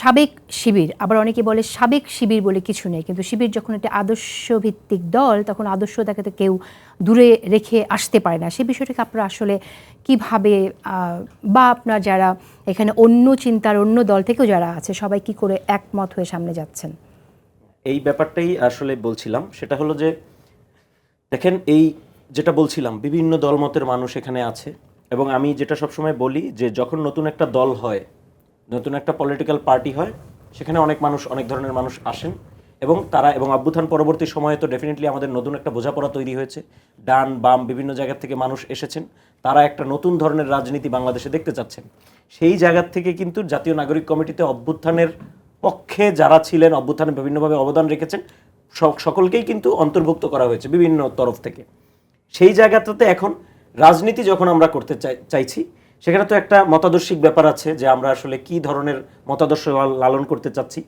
সাবেক শিবির, আবার অনেকে বলে সাবেক শিবির বলে কিছু নেই, কিন্তু শিবির যখন একটা আদর্শভিত্তিক দল তখন আদর্শটাকে তো কেউ দূরে রেখে আসতে পারে না। সেই বিষয়টাকে আপনারা আসলে কিভাবে, বা আপনার যারা এখানে অন্য চিন্তার অন্য দল থেকেও যারা আছে সবাই কি করে একমত হয়ে সামনে যাচ্ছেন? এই ব্যাপারটাই আসলে বলছিলাম, সেটা হলো যে দেখেন, এই যেটা বলছিলাম বিভিন্ন দলমতের মানুষ এখানে আছে, এবং আমি যেটা সবসময় বলি যে যখন নতুন একটা দল হয়, নতুন একটা পলিটিক্যাল পার্টি হয়, সেখানে অনেক মানুষ, অনেক ধরনের মানুষ আসেন, এবং তারা, এবং অভ্যুত্থান পরবর্তী সময়ে তো ডেফিনেটলি আমাদের নতুন একটা বোঝাপড়া তৈরি হয়েছে, ডান বাম বিভিন্ন জায়গা থেকে মানুষ এসেছেন, তারা একটা নতুন ধরনের রাজনীতি বাংলাদেশে দেখতে চাচ্ছেন। সেই জায়গা থেকে কিন্তু জাতীয় নাগরিক কমিটিতে অভ্যুত্থানের পক্ষে যারা ছিলেন, অভ্যুত্থানে বিভিন্নভাবে অবদান রেখেছেন, সকলকেই কিন্তু অন্তর্ভুক্ত করা হয়েছে বিভিন্ন তরফ থেকে। সেই জায়গাটাতে এখন রাজনীতি যখন আমরা করতে চাইছি, সেখানে তো একটা মতাদর্শিক ব্যাপার আছে যে আমরা আসলে কি ধরনের মতাদর্শ লালন করতে চাচ্ছি,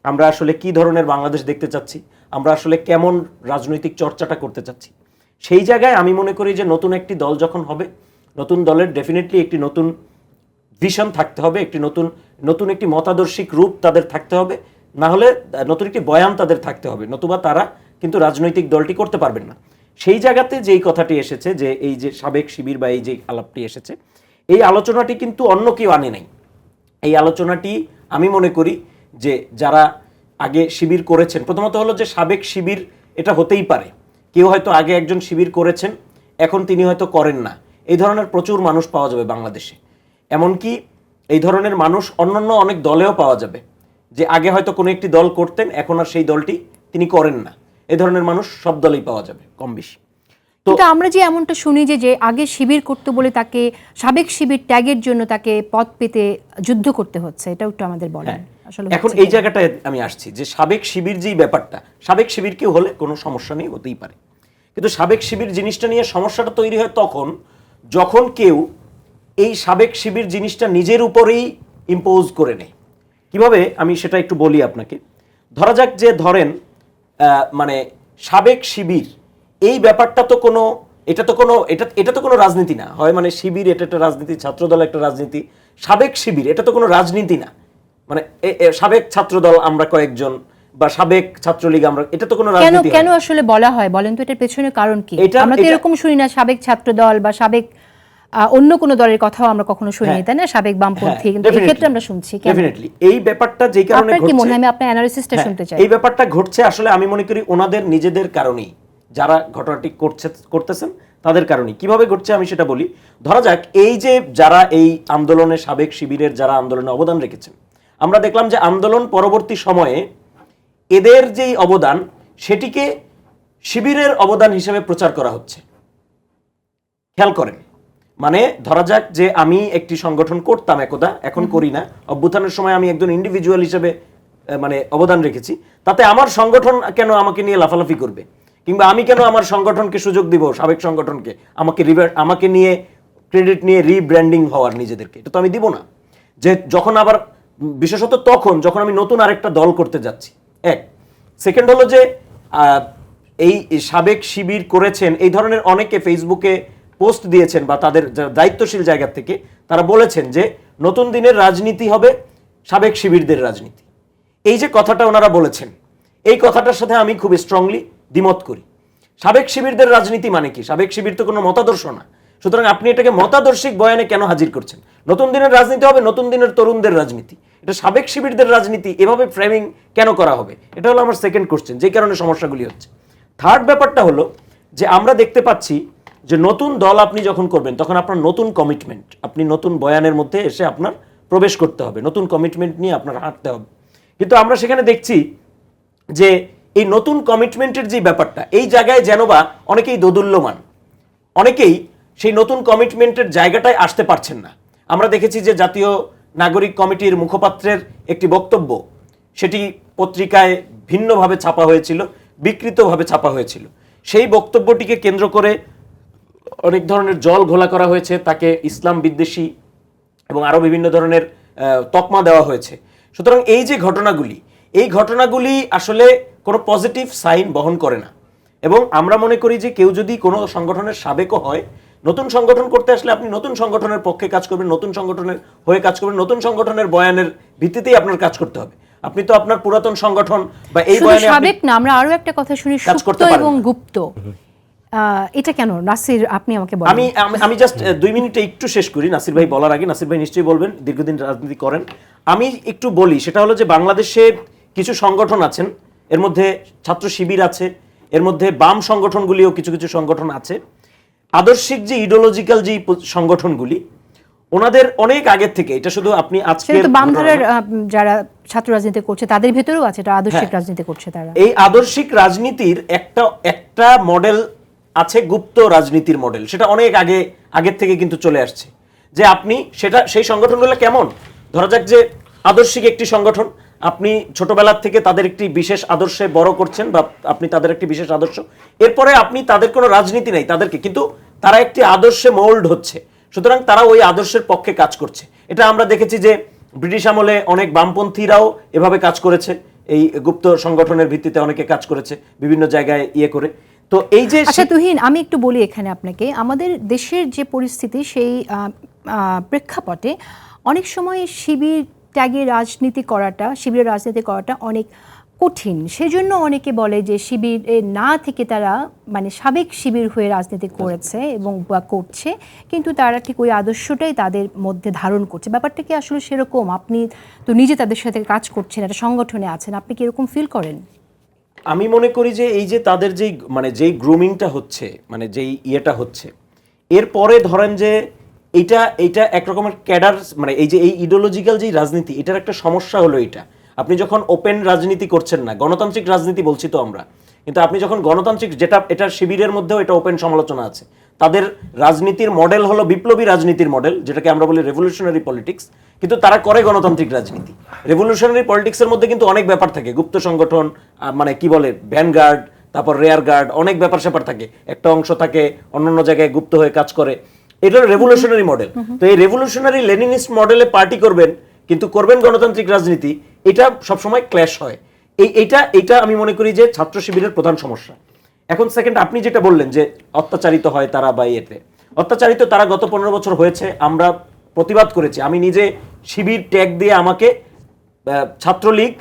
আমরা আসলে কি ধরনের বাংলাদেশ দেখতে চাচ্ছি, আমরা আসলে কেমন রাজনৈতিক চর্চাটা করতে চাচ্ছি। সেই জায়গায় আমি মনে করি যে নতুন একটি দল যখন হবে, নতুন দলের ডেফিনেটলি একটি নতুন ভিশন থাকতে হবে, একটি নতুন একটি মতাদর্শিক রূপ তাদের থাকতে হবে, না হলে নতুন একটি বয়ান তাদের থাকতে হবে, নতুবা তারা কিন্তু রাজনৈতিক দলটি করতে পারবেন না। সেই জায়গাতে যেই কথাটি এসেছে, যে এই যে সাবেক শিবির বা এই যে আলাপটি এসেছে, এই আলোচনাটি কিন্তু অন্য কেউ আনে নাই। এই আলোচনাটি আমি মনে করি যে যারা আগে শিবির করেছেন, প্রথমত হলো যে সাবেক শিবির এটা হতেই পারে, কেউ হয়তো আগে একজন শিবির করেছেন, এখন তিনি হয়তো করেন না, এই ধরনের প্রচুর মানুষ পাওয়া যাবে বাংলাদেশে। এমনকি এই ধরনের মানুষ অন্যান্য অনেক দলেও পাওয়া যাবে, যে আগে হয়তো কোনো একটি দল করতেন, এখন আর সেই দলটি তিনি করেন না। এই ধরনের মানুষ সব দলেই পাওয়া যাবে কম বেশি। কিন্তু আমরা যে এমনটা শুনি যে আগে শিবির করতে বলে তাকে সাবেক শিবির ট্যাগের জন্য তাকে পদ পেতে যুদ্ধ করতে হচ্ছে, এটাও একটু আমাদের বলেন। আসলে এখন এই জায়গাটায় আমি আসছি যে সাবেক শিবির যেই ব্যাপারটা, সাবেক শিবির কেউ হলে কোনো সমস্যা নেই, হতেই পারে, কিন্তু সাবেক শিবির জিনিসটা নিয়ে সমস্যাটা তৈরি হয় তখন যখন কেউ এই সাবেক শিবির জিনিসটা নিজের উপরেই ইম্পোজ করে নেয়। কিভাবে আমি সেটা একটু বলি আপনাকে। ধরা যাক যে ধরেন মানে সাবেক শিবির এই ব্যাপারটা তো কোনো, এটা তো কোনো রাজনীতি না হয়, মানে শিবির এটা একটা রাজনীতি, ছাত্রদল একটা রাজনীতি, সাবেক শিবির এটা তো কোনো রাজনীতি না, মানে সাবেক ছাত্রদল আমরা কয়েকজন বা সাবেক ছাত্রলীগ আমরা, এটা তো কোনো রাজনীতি কেন আসলে বলা হয় বলেন তো, এটার পেছনে কারণ কি? আমরা তো এরকম শুনি না সাবেক ছাত্রদল বা সাবেক অন্য কোনো দলের কথাও আমরা কখনো শুনিনি, তাই না? সাবেক বামপন্থী, কিন্তু এই ক্ষেত্রে আমরা শুনছি। ডেফিনেটলি এই ব্যাপারটা যেই কারণে ঘটছে, কি মনে হয়, আমি আপনার অ্যানালিসিসটা শুনতে চাই। এই ব্যাপারটা ঘটছে আসলে আমি মনে করি ওনাদের নিজেদের কারণেই, যারা ঘটনাটি করতেছেন তাদের কারণেই। কিভাবে ঘটছে আমি সেটা বলি। ধরা যাক এই যে যারা এই আন্দোলনে, সাবেক শিবিরের যারা আন্দোলনে অবদান রেখেছেন, আমরা দেখলাম যে আন্দোলন পরবর্তী সময়ে এদের যেই অবদান সেটিকে শিবিরের অবদান হিসেবে প্রচার করা হচ্ছে। খেয়াল করেন, মানে ধরা যাক যে আমি একটি সংগঠন করতাম একদা, এখন করি না, অভ্যুত্থানের সময় আমি একজন ইন্ডিভিজুয়াল হিসেবে মানে অবদান রেখেছি, তাতে আমার সংগঠন কেন আমাকে নিয়ে লাফালাফি করবে, কিংবা আমি কেন আমার সংগঠনকে সুযোগ দিব, সাবেক সংগঠনকে আমাকে নিয়ে ক্রেডিট নিয়ে রিব্র্যান্ডিং হওয়ার নিজেদেরকে, এটা তো আমি দিব না। যে যখন আবার বিশেষত তখন যখন আমি নতুন আরেকটা দল করতে যাচ্ছি, এক। সেকেন্ড হলো যে এই সাবেক শিবির করেছেন এই ধরনের অনেকে ফেসবুকে পোস্ট দিয়েছেন, বা তাদের দায়িত্বশীল জায়গা থেকে তারা বলেছেন যে নতুন দিনের রাজনীতি হবে সাবেক শিবিরদের রাজনীতি। এই যে কথাটা ওনারা বলেছেন, এই কথাটার সাথে আমি খুব স্ট্রংলি দ্বিমত করি। সাবেক শিবিরদের রাজনীতি মানে কি? সাবেক শিবির তো কোনো মতাদর্শ না, সুতরাং আপনি এটাকে মতাদর্শিক বয়ানে কেন হাজির করছেন? নতুন দিনের রাজনীতি হবে নতুন দিনের তরুণদের রাজনীতি, এটা সাবেক শিবিরদের রাজনীতি এভাবে ফ্রেমিং কেন করা হবে? এটা হলো আমার সেকেন্ড কোশ্চেন, যে কারণে সমস্যাগুলি হচ্ছে। থার্ড ব্যাপারটা হলো যে আমরা দেখতে পাচ্ছি যে নতুন দল আপনি যখন করবেন তখন আপনার নতুন কমিটমেন্ট, আপনি নতুন বয়ানের মধ্যে এসে আপনার প্রবেশ করতে হবে, নতুন কমিটমেন্ট নিয়ে আপনার হাঁটতে হবে। কিন্তু আমরা সেখানে দেখছি যে এই নতুন কমিটমেন্টের যে ব্যাপারটা, এই জায়গায় যেন বা অনেকেই দোদুল্যমান, অনেকেই সেই নতুন কমিটমেন্টের জায়গাটায় আসতে পারছেন না। আমরা দেখেছি যে জাতীয় নাগরিক কমিটির মুখপাত্রের একটি বক্তব্য, সেটি পত্রিকায় ভিন্নভাবে ছাপা হয়েছিল, বিকৃতভাবে ছাপা হয়েছিল। সেই বক্তব্যটিকে কেন্দ্র করে অনেক ধরনের জল ঘোলা করা হয়েছে, তাকে ইসলাম বিদ্বেষী এবং আরও বিভিন্ন ধরনের তকমা দেওয়া হয়েছে। সুতরাং এই যে ঘটনাগুলি, এই ঘটনাগুলি আসলে কোনো পজিটিভ সাইন বহন করে না। এবং আমরা মনে করি যে কেউ যদি কোনো সংগঠনের সাবেকও হয়, নতুন সংগঠন করতে আসলে আপনি নতুন সংগঠনের পক্ষে কাজ করবেন, নতুন সংগঠনের হয়ে কাজ করবেন, নতুন সংগঠনের বয়ানের ভিত্তিতেই আপনার কাজ করতে হবে। আপনি তো আপনার পুরাতন সংগঠন বা এই বয়ানে সাবেক না, আমরা আরো একটা কথা শুনি, সুপ্ত এবং গুপ্ত, এটা কেন নাসির আপনি আমাকে বলেন। আমি জাস্ট 2 মিনিটে একটু শেষ করি নাসির ভাই বলার আগে। নাসির ভাই নিশ্চয়ই বলবেন, দীর্ঘদিন রাজনীতি করেন। আমি একটু বলি, সেটা হলো যে বাংলাদেশে কিছু সংগঠন আছেন, এর মধ্যে ছাত্র শিবির আছে, এর মধ্যে বাম সংগঠনগুলিও কিছু কিছু সংগঠন আছে। আদর্শিক যে ইডিওলজিক্যাল যে সংগঠনগুলি, ওনাদের অনেক আগের থেকে, এটা শুধু আপনি আজকে বামধারার যারা ছাত্র রাজনীতি করছে তাদের ভেতরেও আছে, এটা আদর্শিক রাজনীতি করছে তারা। এই আদর্শিক রাজনীতির একটা মডেল আছে, গুপ্ত রাজনীতির মডেল। সেটা অনেক আগের থেকে কিন্তু চলে আসছে। যে আপনি সেই সংগঠনগুলো কেমন, ধরা যাক যে আদর্শিক একটি সংগঠন, আপনি ছোটবেলার থেকে তাদের একটি বিশেষ আদর্শে বড় করছেন, বা আপনি তাদের একটি বিশেষ আদর্শ, এরপরে আপনি তাদের কোনো রাজনীতি নাই তাদেরকে, কিন্তু তারা একটি আদর্শে মোল্ড হচ্ছে, সুতরাং তারা ওই আদর্শের পক্ষে কাজ করছে। এটা আমরা দেখেছি যে ব্রিটিশ আমলে অনেক বামপন্থীরাও এভাবে কাজ করেছে, এই গুপ্ত সংগঠনের ভিত্তিতে অনেকে কাজ করেছে বিভিন্ন জায়গায় ইয়ে করে। তো এই যে আচ্ছা তুহিন, আমি একটু বলি এখানে আপনাকে, আমাদের দেশের যে পরিস্থিতি সেই প্রেক্ষাপটে অনেক সময় শিবির ত্যাগে রাজনীতি করাটা, শিবিরের রাজনীতি করাটা অনেক কঠিন। সেজন্য অনেকে বলে যে শিবিরে না থেকে তারা মানে সাবেক শিবির হয়ে রাজনীতি করেছে এবং করছে, কিন্তু তারা ঠিক ওই আদর্শটাই তাদের মধ্যে ধারণ করছে। ব্যাপারটা কি আসলে সেরকম? আপনি তো নিজে তাদের সাথে কাজ করছেন, একটা সংগঠনে আছেন, আপনি কি এরকম ফিল করেন? আমি মনে করি যে এই যে তাদের যেই গ্রুমিংটা হচ্ছে, মানে যেই ইয়েটা হচ্ছে, এরপরে ধরেন যে এইটা একরকমের ক্যাডার, মানে এই যে এই ইডিওলজিক্যাল যে রাজনীতি, এটার একটা সমস্যা হলো এটা, আপনি যখন ওপেন রাজনীতি করছেন না, গণতান্ত্রিক রাজনীতি বলছি তো আমরা, কিন্তু আপনি যখন গণতান্ত্রিক, যেটা এটা শিবিরের মধ্যেও এটা ওপেন সমালোচনা আছে, তাদের রাজনীতির মডেল হলো বিপ্লবী রাজনীতির মডেল, যেটাকে আমরা বলি রেভলিউশনারি পলিটিক্স, কিন্তু তারা করে গণতান্ত্রিক রাজনীতি। রেভলিউশনারি পলিটিক্সের মধ্যে কিন্তু অনেক ব্যাপার থাকে, গুপ্ত সংগঠন, মানে কি বলে ভ্যানগার্ড, তারপর রেয়ার গার্ড, অনেক ব্যাপার স্যাপার থাকে, একটা অংশ থাকে অন্যান্য জায়গায় গুপ্ত হয়ে কাজ করে, এটা হলো রেভলিউশনারি মডেল। তো এই রেভলিউশনারি লেনিনিস্ট মডেলে পার্টি করবেন, কিন্তু করবেন গণতান্ত্রিক রাজনীতি, এটা সবসময় ক্ল্যাশ হয়। এইটা আমি মনে করি যে ছাত্র শিবিরের প্রধান সমস্যা। এখন সেকেন্ড, আপনি যেটা বললেন যে অত্যাচারিত হয় তারা, বা এতে অত্যাচারিত তারা গত 15 বছর হয়েছে, আমরা প্রতিবাদ করেছি। আমি নিজে শিবির ট্যাগ দিয়ে আমাকে ছাত্রলীগ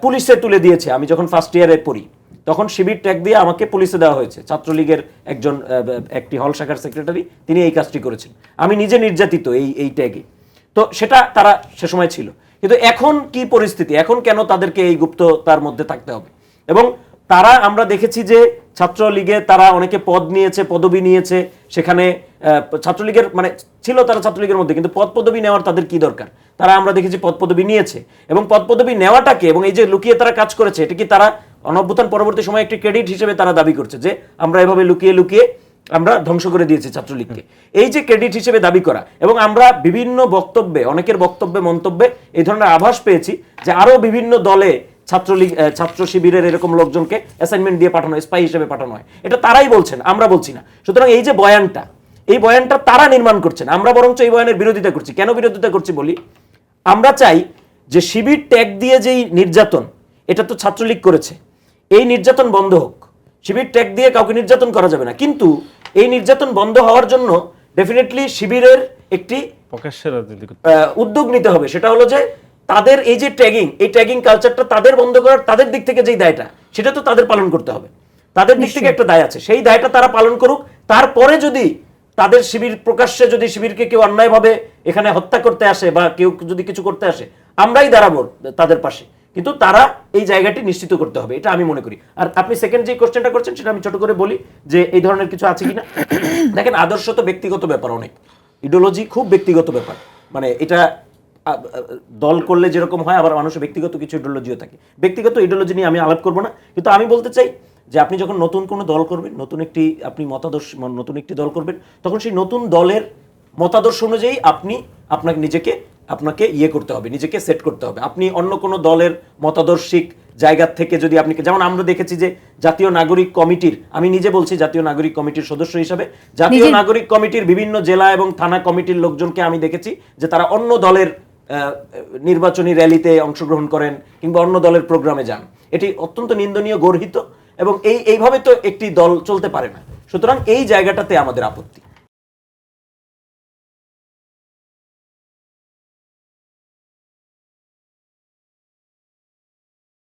পুলিশে তুলে দিয়েছে। আমি যখন ফার্স্ট ইয়ারে পড়ি তখন শিবির ট্যাগ দিয়ে আমাকে পুলিশে দেওয়া হয়েছে। ছাত্রলীগের একটি হল শাখার সেক্রেটারি, তিনি এই কাজটি করেছেন। আমি নিজে নির্যাতিত এই ট্যাগে। তো সেটা তারা সে সময় ছিল, কিন্তু এখন কি পরিস্থিতি, এখন কেন তাদেরকে এই গুপ্ততার মধ্যে থাকতে হবে? এবং তারা, আমরা দেখেছি যে ছাত্রলীগে তারা অনেকে পদ নিয়েছে, পদবি নিয়েছে, সেখানে ছাত্রলীগের মানে ছিল তারা ছাত্রলীগের মধ্যে, কিন্তু পদ পদবি নেওয়ার তাদের কি দরকার? তারা, আমরা দেখেছি পদ পদবি নিয়েছে, এবং পদ পদবি নেওয়াটাকে এবং এই যে লুকিয়ে তারা কাজ করেছে, এটা কি তারা অনভ্যুত্থান পরবর্তী সময় একটি ক্রেডিট হিসেবে তারা দাবি করছে যে আমরা এভাবে লুকিয়ে লুকিয়ে আমরা ধ্বংস করে দিয়েছি ছাত্রলীগকে, এই যে ক্রেডিট হিসেবে দাবি করা। এবং আমরা বিভিন্ন বক্তব্যে, অনেকের বক্তব্যে, মন্তব্যে এই ধরনের আভাস পেয়েছি যে আরো বিভিন্ন দলে ছাত্রলীগ, ছাত্র শিবিরের এরকম লোকজনকে অ্যাসাইনমেন্ট দিয়ে পাঠানো, স্পাই হিসেবে পাঠানো হয়। এটা তারাই বলছেন, আমরা বলছি না। সুতরাং এই যে বয়ানটা, এই বয়ানটা তারা নির্মাণ করছেন, আমরা বরঞ্চ এই বয়ানের বিরোধিতা করছি। কেন বিরোধিতা করছি বলি, আমরা চাই যে শিবির ট্যাগ দিয়ে যেই নির্যাতন, এটা তো ছাত্রলীগ করেছে, এই নির্যাতন বন্ধ হোক। শিবির ট্যাগ দিয়ে কাউকে নির্যাতন করা যাবে না, কিন্তু এই নির্যাতন বন্ধ হওয়ার জন্য ডেফিনেটলি শিবিরের একটি উদ্যোগ নিতে হবে। সেটা হলো যে তাদের এই যে ট্যাগিং, এই ট্যাগিং কালচারটা তাদের বন্ধ করার, তাদের দিক থেকে যেই দায়টা, সেটা তো তাদের পালন করতে হবে। তাদের দিক থেকে একটা দায় আছে, সেই দায়টা তারা পালন করুক। তারপরে যদি তাদের শিবির প্রকাশ্যে, যদি শিবিরকে কেউ অন্যায়ভাবে এখানে হত্যা করতে আসে বা কেউ যদি কিছু করতে আসে, আমরাই দাঁড়াবো তাদের পাশে, কিন্তু তারা এই জায়গাটি নিশ্চিত করতে হবে, এটা আমি মনে করি। আর আপনি সেকেন্ড যে কোশ্চেনটা করছেন, সেটা আমি ছোট করে বলি যে এই ধরনের কিছু আছে কিনা। দেখেন, আদর্শ তো ব্যক্তিগত ব্যাপার, অনেক ইডিওলজি খুব ব্যক্তিগত ব্যাপার, মানে এটা দল করলে যেরকম হয়, আবার মানুষের ব্যক্তিগত কিছু ইডিওলজিও থাকে। ব্যক্তিগত ইডিওলজি নিয়ে আমি আলাপ করবো না, কিন্তু আমি বলতে চাই যে আপনি যখন নতুন কোনো দল করবেন, নতুন একটি আপনি মতাদর্শ, নতুন একটি দল করবেন, তখন সেই নতুন দলের মতাদর্শ অনুযায়ী আপনাকে ইয়ে করতে হবে, নিজেকে সেট করতে হবে। আপনি অন্য কোনো দলের মতাদর্শিক জায়গা থেকে যদি আপনি, যেমন আমরা দেখেছি যে জাতীয় নাগরিক কমিটির, আমি নিজে বলছি জাতীয় নাগরিক কমিটির সদস্য হিসাবে, জাতীয় নাগরিক কমিটির বিভিন্ন জেলা এবং থানা কমিটির লোকজনকে আমি দেখেছি যে তারা অন্য দলের নির্বাচনী র্যালিতে অংশগ্রহণ করেন কিংবা অন্য দলের প্রোগ্রামে যান। এটি অত্যন্ত নিন্দনীয়, গর্হিত, এবং এইভাবে তো একটি দল চলতে পারে না। সুতরাং এই জায়গাটাতে আমাদের আপত্তি।